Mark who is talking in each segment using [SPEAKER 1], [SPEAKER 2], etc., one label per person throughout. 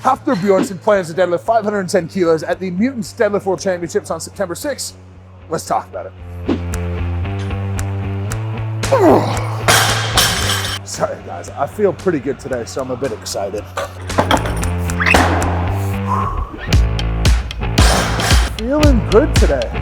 [SPEAKER 1] Hafthor Bjornsson plans to deadlift 510 kilos at the Mutant Deadlift World Championships on September 6th. Let's talk about it. Sorry guys, I feel pretty good today, so I'm a bit excited. Feeling good today.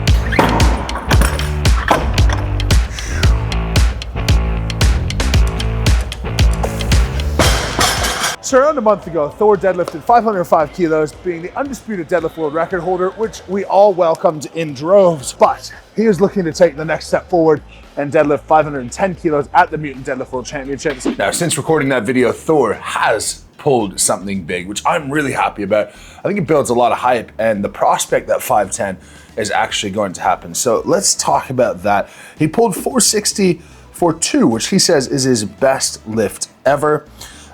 [SPEAKER 1] So around a month ago, Thor deadlifted 505 kilos, being the undisputed deadlift world record holder, which we all welcomed in droves. But he is looking to take the next step forward and deadlift 510 kilos at the Mutant Deadlift World Championships.
[SPEAKER 2] Now, since recording that video, Thor has pulled something big, which I'm really happy about. I think it builds a lot of hype, and the prospect that 510 is actually going to happen. So let's talk about that. He pulled 460 for 2, which he says is his best lift ever.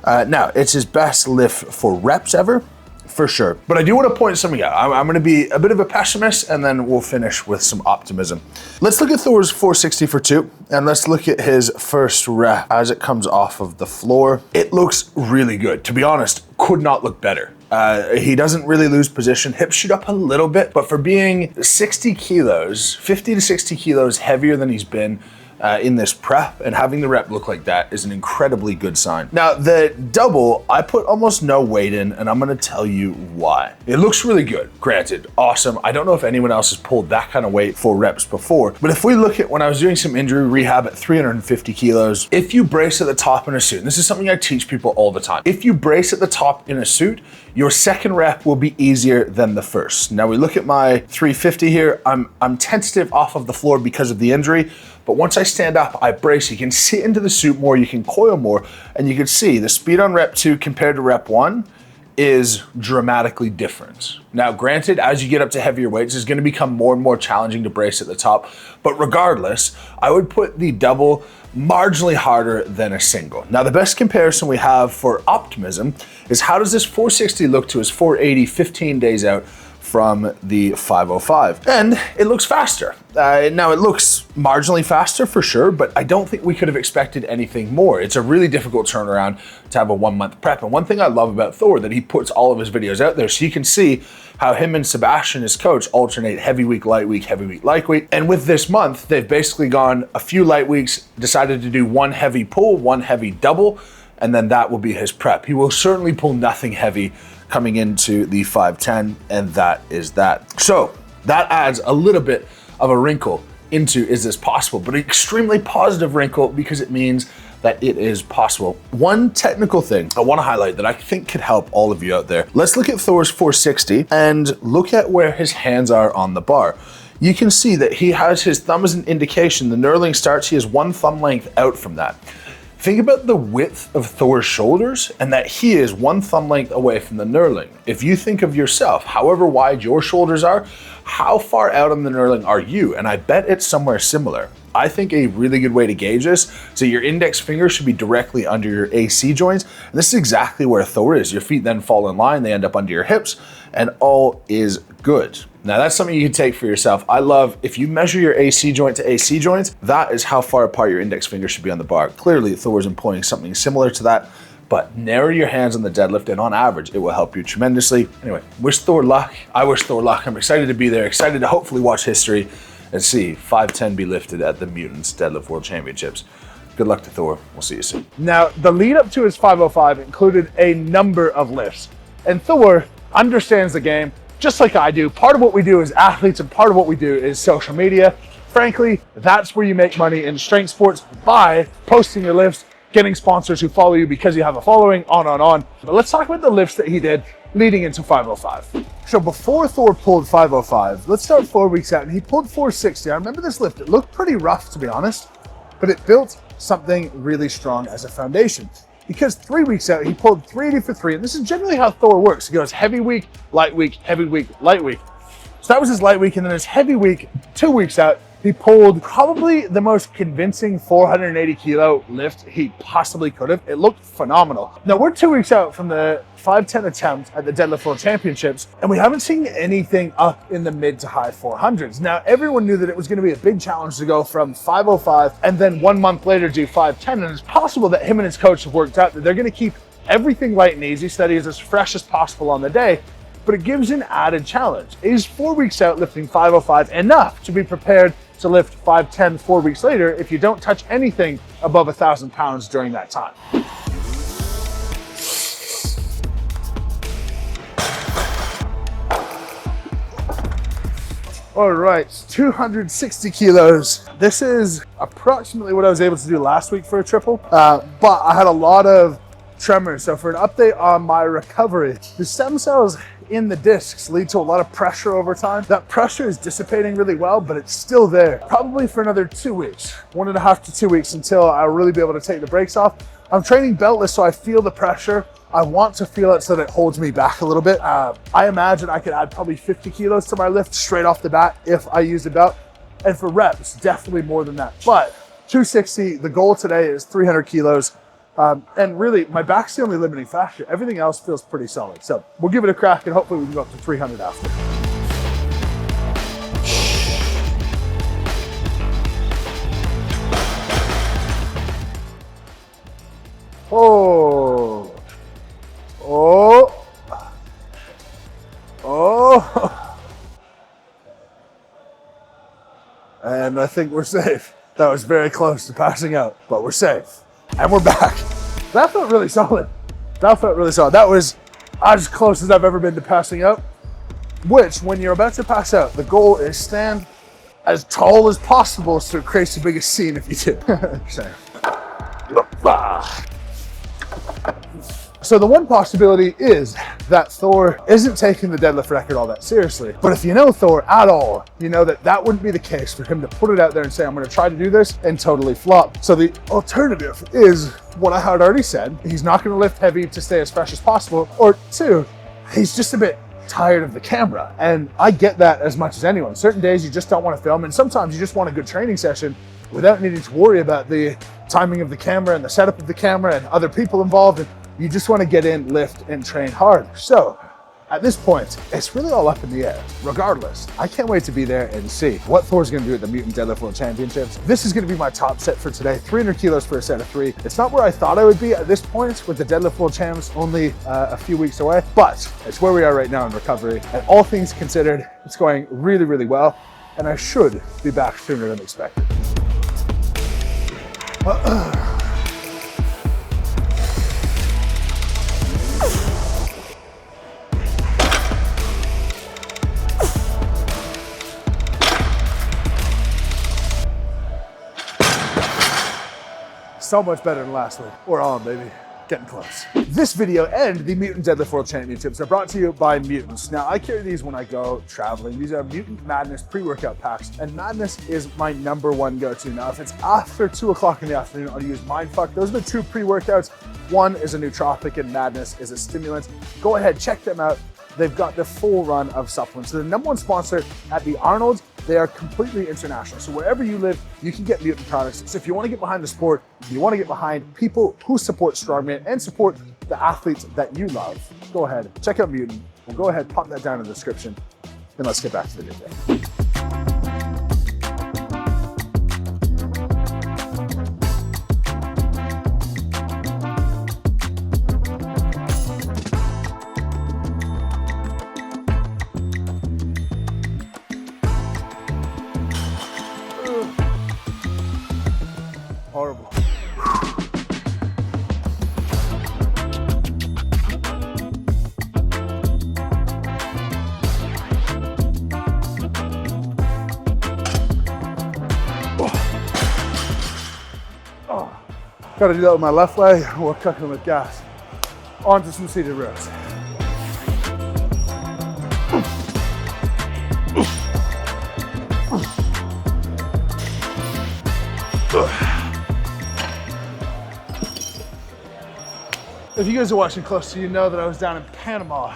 [SPEAKER 2] Now, it's his best lift for reps ever, for sure. But I do want to point something out. I'm going to be a bit of a pessimist, and then we'll finish with some optimism. Let's look at Thor's 460 for 2, and let's look at his first rep as it comes off of the floor. It looks really good. To be honest, could not look better. He doesn't really lose position. Hips shoot up a little bit, but for being 60 kilos, 50 to 60 kilos heavier than he's been in this prep, and having the rep look like that is an incredibly good sign. Now, the double, I put almost no weight in, and I'm gonna tell you why. It looks really good, granted, awesome. I don't know if anyone else has pulled that kind of weight for reps before, but if we look at when I was doing some injury rehab at 350 kilos, if you brace at the top in a suit, and this is something I teach people all the time, if you brace at the top in a suit, your second rep will be easier than the first. Now we look at my 350 here, I'm tentative off of the floor because of the injury, but once I stand up, I brace. You can sit into the suit more, you can coil more, and you can see the speed on rep 2 compared to rep 1 is dramatically different. Now, granted, as you get up to heavier weights, it's gonna become more and more challenging to brace at the top, but regardless, I would put the double marginally harder than a single. Now, the best comparison we have for optimism is how does this 460 look to his 480 15 days out from the 505, and it looks faster. Now it looks marginally faster for sure, but I don't think we could have expected anything more. It's a really difficult turnaround to have a 1 month prep. And one thing I love about Thor, that he puts all of his videos out there so you can see how him and Sebastian, his coach, alternate heavy week, light week, heavy week, light week. And with this month, they've basically gone a few light weeks, decided to do one heavy pull, one heavy double, and then that will be his prep. He will certainly pull nothing heavy coming into the 510, and that is that. So that adds a little bit of a wrinkle into is this possible, but an extremely positive wrinkle because it means that it is possible. One technical thing I wanna highlight that I think could help all of you out there. Let's look at Thor's 460 and look at where his hands are on the bar. You can see that he has his thumb as an indication. The knurling starts, he has one thumb length out from that. Think about the width of Thor's shoulders and that he is one thumb length away from the knurling. If you think of yourself, however wide your shoulders are, how far out on the knurling are you? And I bet it's somewhere similar. I think a really good way to gauge this, so your index finger should be directly under your AC joints. And this is exactly where Thor is. Your feet then fall in line, they end up under your hips, and all is good. Now that's something you can take for yourself. I love, if you measure your AC joint to AC joints, that is how far apart your index finger should be on the bar. Clearly Thor is employing something similar to that, but narrow your hands on the deadlift and on average, it will help you tremendously. Anyway, wish Thor luck. I wish Thor luck. I'm excited to be there, excited to hopefully watch history and see 510 be lifted at the Mutants Deadlift World Championships. Good luck to Thor. We'll see you soon.
[SPEAKER 1] Now, the lead up to his 505 included a number of lifts, and Thor understands the game just like I do. Part of what we do as athletes and part of what we do is social media. Frankly, that's where you make money in strength sports, by posting your lifts, getting sponsors who follow you because you have a following, on. But let's talk about the lifts that he did leading into 505. So before Thor pulled 505, let's start 4 weeks out, and he pulled 460. I remember this lift, it looked pretty rough to be honest, but it built something really strong as a foundation. Because 3 weeks out, he pulled 380 for 3, and this is generally how Thor works. He goes heavy week, light week, heavy week, light week. So that was his light week, and then his heavy week, 2 weeks out, he pulled probably the most convincing 480 kilo lift he possibly could have. It looked phenomenal. Now we're 2 weeks out from the 510 attempt at the Deadlift World Championships, and we haven't seen anything up in the mid to high 400s. Now everyone knew that it was going to be a big challenge to go from 505 and then 1 month later do 510, and it's possible that him and his coach have worked out that they're going to keep Everything light and easy steady is as fresh as possible on the day, but it gives an added challenge. Is 4 weeks out lifting 505 enough to be prepared to lift 510 4 weeks later if you don't touch anything above 1,000 pounds during that time? All right, 260 kilos. This is approximately what I was able to do last week for a triple, but I had a lot of tremors. So for an update on my recovery, the stem cells in the discs lead to a lot of pressure over time. That pressure is dissipating really well, but it's still there. Probably for another 2 weeks, 1.5 to 2 weeks until I'll really be able to take the brakes off. I'm training beltless, so I feel the pressure. I want to feel it so that it holds me back a little bit. I imagine I could add probably 50 kilos to my lift straight off the bat if I used a belt. And for reps, definitely more than that. But 260, the goal today is 300 kilos. And really, my back's the only limiting factor. Everything else feels pretty solid. So we'll give it a crack and hopefully we can go up to 300 after. Oh. And I think we're safe. That was very close to passing out, but we're safe. And we're back. That felt really solid. That felt really solid. That was as close as I've ever been to passing out, which when you're about to pass out, the goal is stand as tall as possible so it creates the biggest scene if you do. So the one possibility is that Thor isn't taking the deadlift record all that seriously. But if you know Thor at all, you know that that wouldn't be the case for him to put it out there and say, I'm going to try to do this and totally flop. So the alternative is what I had already said. He's not going to lift heavy to stay as fresh as possible. Or two, he's just a bit tired of the camera. And I get that as much as anyone. Certain days you just don't want to film, and sometimes you just want a good training session without needing to worry about the timing of the camera and the setup of the camera and other people involved. And you just want to get in, lift, and train hard. So at this point, it's really all up in the air. Regardless, I can't wait to be there and see what Thor's going to do at the Mutant Deadlift World Championships. This is going to be my top set for today, 300 kilos for a set of 3. It's not where I thought I would be at this point with the Deadlift World Champs only a few weeks away, but it's where we are right now in recovery. And all things considered, it's going really, really well. And I should be back sooner than expected. So much better than last week. We're on, baby. Getting close. This video and the Mutant Deadlift World Championships are brought to you by Mutants. Now, I carry these when I go traveling. These are Mutant Madness pre-workout packs, and Madness is my #1 go-to. Now, if it's after 2 o'clock in the afternoon, I'll use Mindfuck. Those are the 2 pre-workouts. One is a nootropic and Madness is a stimulant. Go ahead, check them out. They've got the full run of supplements. They're the #1 sponsor at the Arnold. They are completely international. So wherever you live, you can get Mutant products. So if you want to get behind the sport, you want to get behind people who support Strongman and support the athletes that you love, go ahead, check out Mutant. We'll go ahead, pop that down in the description, and let's get back to the video. Horrible. Gotta do that with my left leg, or cooking with gas. Onto some seated rows. If you guys are watching closely, you know that I was down in Panama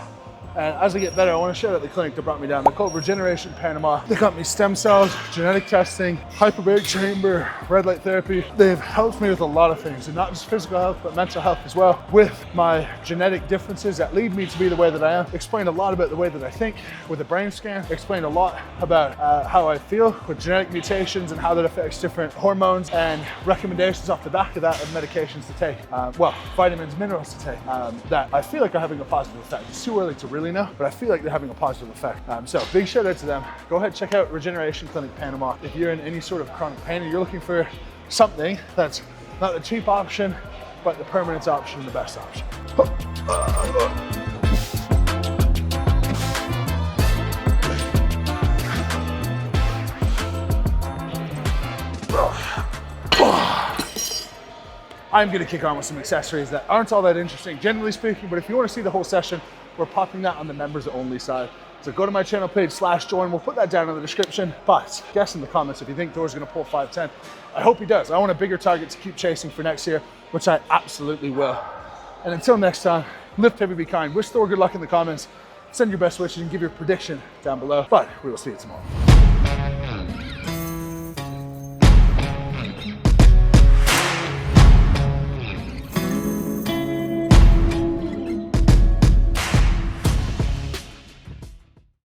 [SPEAKER 1] And as I get better, I want to shout out the clinic that brought me down. They're called Regeneration Panama. They got me stem cells, genetic testing, hyperbaric chamber, red light therapy. They've helped me with a lot of things, and not just physical health, but mental health as well. With my genetic differences that lead me to be the way that I am. Explained a lot about the way that I think with a brain scan. Explained a lot about how I feel with genetic mutations and how that affects different hormones, and recommendations off the back of that of medications to take. Well, vitamins, minerals to take that I feel like are having a positive effect. It's too early to really know, but I feel like they're having a positive effect. So big shout out to them. Go ahead, check out Regeneration Clinic Panama. If you're in any sort of chronic pain and you're looking for something that's not the cheap option, but the permanent option and the best option. I'm gonna kick on with some accessories that aren't all that interesting, generally speaking, but if you wanna see the whole session, we're popping that on the members only side. So go to my channel page /join, we'll put that down in the description, but guess in the comments if you think Thor's gonna pull 510. I hope he does. I want a bigger target to keep chasing for next year, which I absolutely will. And until next time, lift heavy, be kind. Wish Thor good luck in the comments, send your best wishes and give your prediction down below, but we will see you tomorrow.